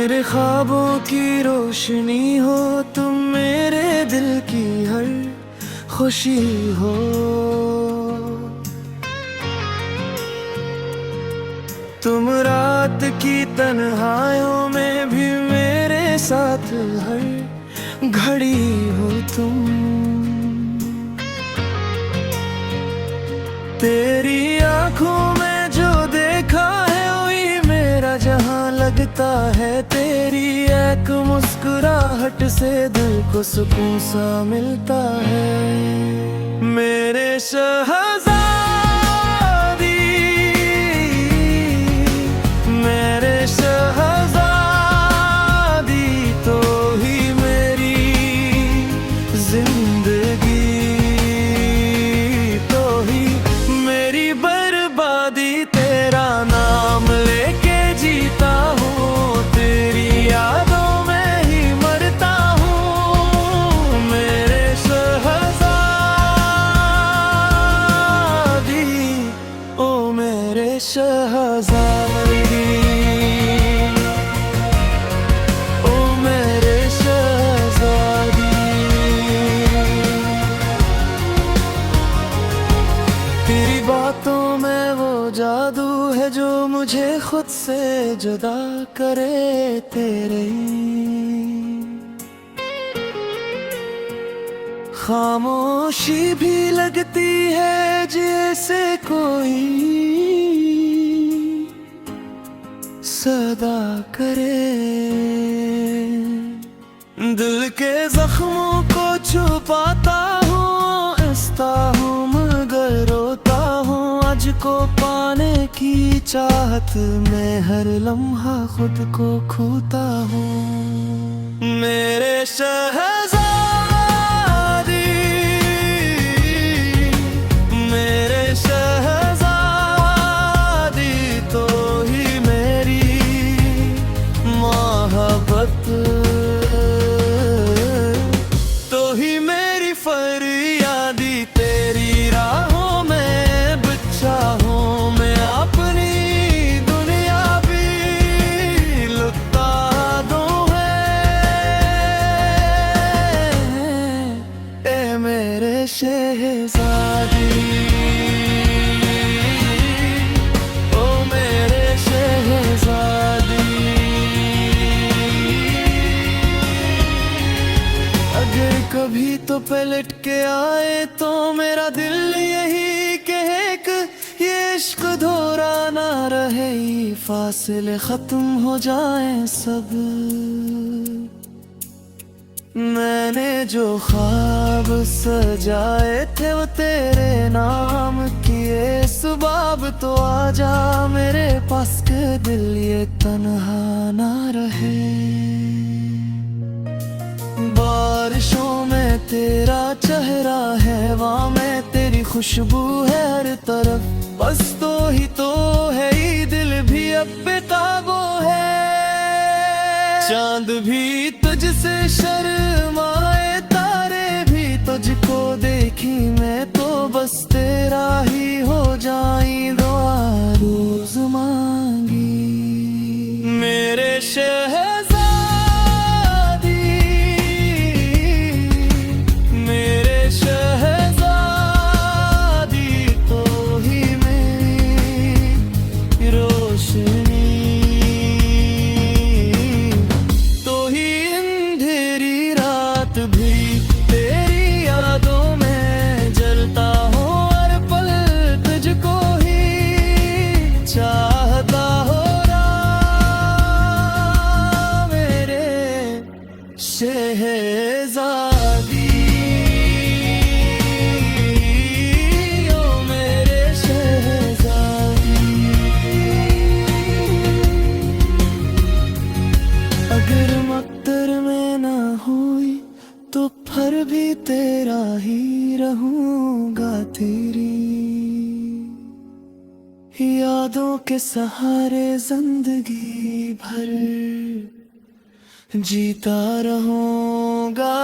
मेरे ख्वाबों की रोशनी हो तुम, मेरे दिल की हर खुशी हो। तुम रात की तन्हाइयों में भी मेरे साथ हर घड़ी हो तुम। तेरी आंखों में जो देखा है वही मेरा जहां लगता है। तेरी एक मुस्कुराहट से दिल को सुकून सा मिलता है। मेरे शहजादी, मेरे शहजादी तो ही मेरी जिंदगी, तो ही मेरी बर्बादी। तेरा नाम लेके जीता हूँ, तेरी यादों में ही मरता हूँ। मेरे शहजादी, ओ मेरे शहजादी, ओ मेरे शहजादी। तेरी बातों में वो जादू है जो मुझे खुद से जुदा करे। तेरे खामोशी भी लगती है जैसे कोई सदा करे। दिल के जख्मों को छुपाता हूँ, हंसता हूँ मगर रोता हूँ। आज को पाने की चाहत में हर लम्हा खुद को खोता हूँ। मेरे शहजादी, मेरे शहजादी तो ही मेरी मोहब्बत, तो ही मेरी फरियादी। तेरी राहों में बिछा हूँ मैं अपनी दुनिया भी लुटा दूँ है। ए मेरे शहजादी, ओ मेरे शहजादी। अगर कभी तो पलट के आए तो मेरा दिल यही कहे कि ये इश्क दोहरा ना रहे, फासिले खत्म हो जाए सब। मैंने जो ख्वाब सजाए थे वो तेरे नाम किए। सुबह तो आजा मेरे पास के दिल ये तन्हा ना रहे। बारिशों में तेरा चेहरा है, हवा में तेरी खुशबू है हर तरफ। बस तो है ही दिल भी अब बेताबो है। चांद भी तुझसे शर्माए, तारे भी तुझको देखी मैं तो बस तेरा ही हो जाई दुआ रोज मांगी। मेरे शहजादी, मेरे शहजादी तो ही मेरी रोशनी, तो ही अंधेरी रात भी तेरी यादों में जलता हूँ। हर पल तुझको ही चाहता हो रहा मेरे शहजादी, ओ मेरे शहजादी। अगर मक्तर में ना हुई तो फिर भी तेरा ही रहूंगा। तेरी यादों के सहारे जिंदगी भर जीता रहूंगा।